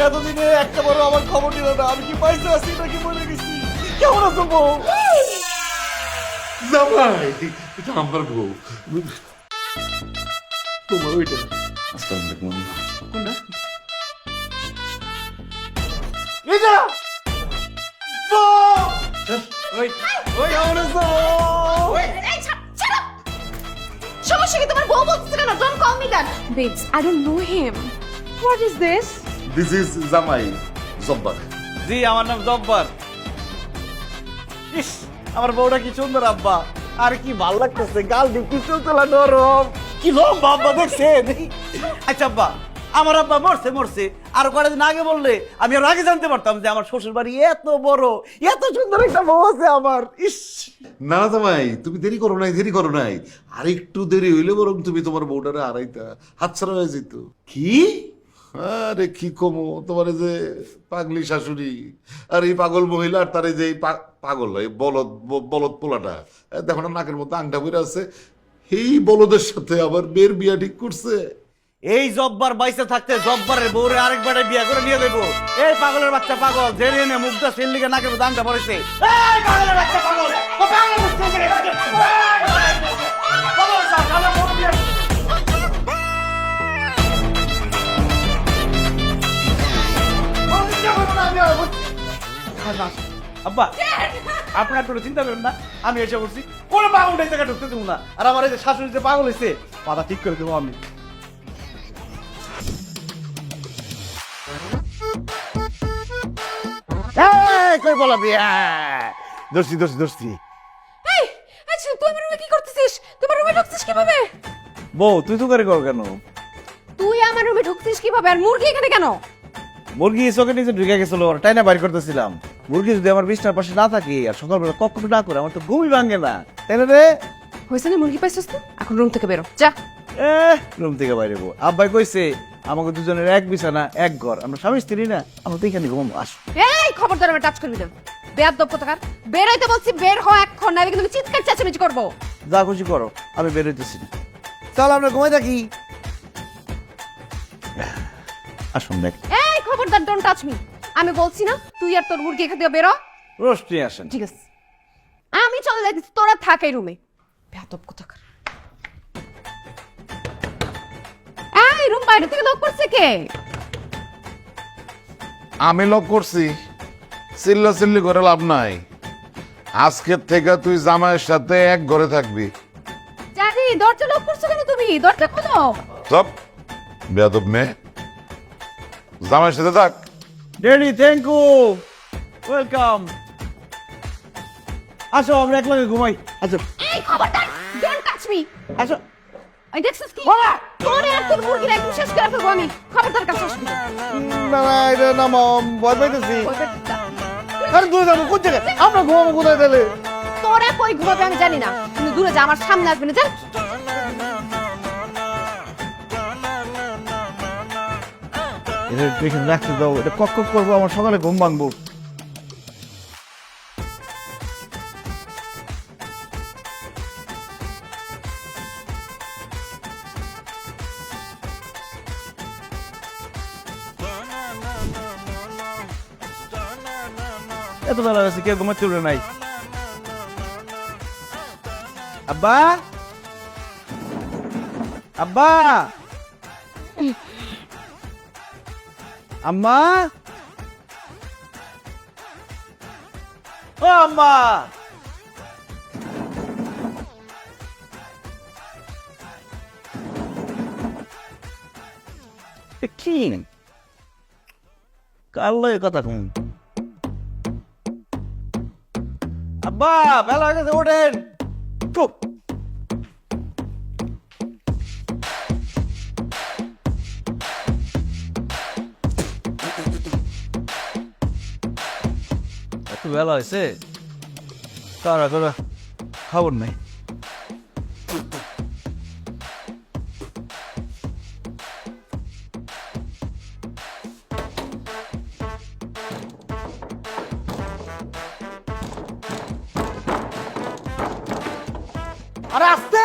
এতদিনে একটা বড় আমার খবর নিল না, আমি কি পাইতে আছি নাকি মরে গেছি? কেমন আছো বউ? জামাই এটা আমার বউ। তোমার ওইটা আসসালামু আলাইকুম। কোনটা? এটা বউ! ওই ওই কেমন আছো বউ? এই ছাড়ো। সমস্যা কি তোমার বউ বলতেছে কেন? Don't call me that. Babes, I don't know him. What is this? This is জামাই জব্বার। জি, আমার নাম জব্বার। ইস, আমার বউটা কি সুন্দর আব্বা, আর কি ভালো লাগতেছে, গাল দিয়ে কি চলতলা নরম, কি লম্বা আব্বা দেখছেন? আচ্ছা আব্বা, আমার আব্বা মরছে আর কয়েকদিন আগে বললে আমি আর আগে জানতে পারতাম যে আমার শ্বশুর বাড়ি এত বড়, এত সুন্দর একটা বউ আছে আমার। ইস, না জামাই তুমি দেরি করো নাই আর একটু দেরি হইলে বরং তুমি তোমার বউটারে আড়াইতা হাতছাড়া হয়ে যেত। কি? আরে কি কমো তোমার এই যে পাগলি শাশুড়ি আর এই পাগল মহিলা আর তার এই যে এই পাগল এই বলদ পোলাটা দেখো না নাকের মধ্যে আংটা বইরা আছে, এই বলদের সাথে আবার মেয়ের বিয়া ঠিক করছে। এই জব্বার বাইসে থাকতে জব্বারের বউরে আরেকবারে বিয়ে করে নিয়ে দেবো। এই পাগলের বাচ্চা পাগল, জেনে নে মুখটা সেল্লিকে নাকের মধ্যে আংটা পড়েছে। এই পাগলের বাচ্চা পাগল, ও পাগল বুঝতে পেরে গেছে। পাগল সব কালো বউ বিয়ে। আব্বা, আপনার কোনো চিন্তা করেন না, আমি এসে বলছি কোনো পাগল এই জায়গায় ঢুকতে দেবো না। আর আমার এই যে শাশুড়ি যে পাগল হয়েছে, মাথা ঠিক করে দেবো আমি। কই বলাবি? দোস্তি এই, আচ্ছা তুই আমার রুমে কি করতেছিস? তোমার রুমে ঢুকছিস কিভাবে? বউ, তুই তো করে কর কেন? তুই আমার রুমে ঢুকছিস কিভাবে? আর মুরগি এখানে কেন? মুরগি চোখে নিচে ঢুকে গেছিল, টাইনা বাইর করতেছিলাম। মুরগি যদি আমার বিছনার পাশে না থাকে আর সকালবেলা কখন না করে, আমার তো ঘুমই ভাঙে না, তাই না রে? হয়েছে না, মুরগি পাইছিস তো? এখন রুম থেকে বেরো, যা। রুম থেকে বাইরে গো, আব্বাই কইছে আমাকে দুজনের এক বিছানা এক ঘর, আমরা স্বামী স্ত্রী না, আমরা তো এখানে ঘুমাবো। আস। এই খবরদার আমার টাচ করবি না। বেয়াদব কোথাকার, বের হইতে বলছি, বের হ এখন, না কিন্তু আমি চিৎকার চেঁচামেচি করবো। যা খুশি করো, আমি বের হইতেছি না। চল আমরা ঘুমাই থাকি। আসুন দেখ, এই খবরদার, ডোন্ট টাচ মি। আমি বলছি না, তুই আর তোর মুরগি এখান থেকে বেরো। রোস্ট নিয়ে আসেন। ঠিক আছে, আমি চলে যাচ্ছি, তোরা থাক এই রুমে। বেয়াদব কোথাকার। এই রুম বাইরে থেকে লক করছে কে? আমি লক করছি, চিল্লি করে লাভ নাই। আজকের থেকে তুই জামাইয়ের সাথে এক ঘরে থাকবি। জানি, দরজা লক করছো কেন তুমি? দরজা খোলো। সব বেয়াদব মেয়ে, জামাইয়ের সাথে থাক। Daddy, thank you, welcome. আসো আমরা একলগে ঘুমাই। আচ্ছা এই খবরদার, ডোন্ট টাচ মি। আসো। এই দেখছিস কি? তোরে আর তোর মুরগির একদম শেষ করে ফেলবো আমি। খবরদার কাছে আসবি না। না না, এটা না মম, ভয় পাইতেছি। ওদের যা। আরে দূরে যাবো কোন জায়গায়? আমরা ঘুমাবো কোথায় তাহলে? তোরা কই ঘুমাবে আমি জানি না, কিন্তু দূরে যা, আমার সামনে আসবি না, যা। এটা এখানে রাখতে দাও, এটা কক কক করবো, আমার সকালে ঘুম ভাঙবো। এত বেলা হয়েছে, কেউ ঘুমাতে উঠে নাই। আব্বা, আব্বা, আম্মা, ও আম্মা। কি কাল কথা কম। আব্বা, বেলা হয়ে গেছে, ওঠেন। চুপ। এত বেলা হয়েছে, তারা করে খবর নাই। আরে আসতে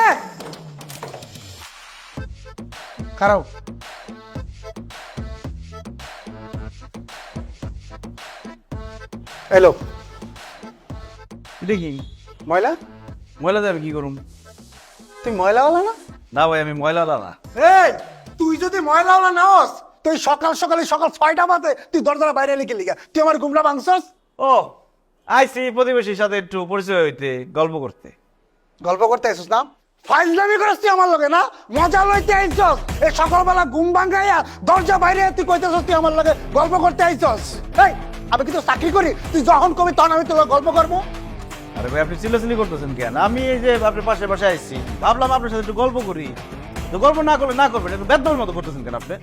খারাপ। এলো দেখি ময়লা ময়লা দিয়ে আমি কি করুম? তুই ময়লাওয়ালা না? না ভাই, আমি ময়লা না। এই তুই যদি ময়লাওয়ালা না হস তুই সকাল 6টা বাজে তুই দরজার বাইরে লিখে লিখা তুই আমার গুমরা ভাঙছস। ও, আইসি প্রতিবেশীর সাথে একটু পরিচয় হইতে, গল্প করতে। গল্প করতে আইসস না? ফাইজলামি করছ তুই আমার লগে না? মজা লইতে আইছস? এই সকালবেলা ঘুম ভাঙাইয়া দরজা বাইরে তুই কইতেছস তুই আমার লগে গল্প করতে আইছস? এই আমি কিন্তু চাকরি করি, তুই যখন কবি তখন আমি তোর লগে গল্প করবো। আরে ভাই, আপনি চিল্লাচিল্লি করতেছেন কেন? আমি এই যে আপনার পাশে আইছি, ভাবলাম আপনার সাথে একটু গল্প করি। তো গল্প না করলে না করবেন, একটু বেদনার মতো করতেছেন কেন আপনি?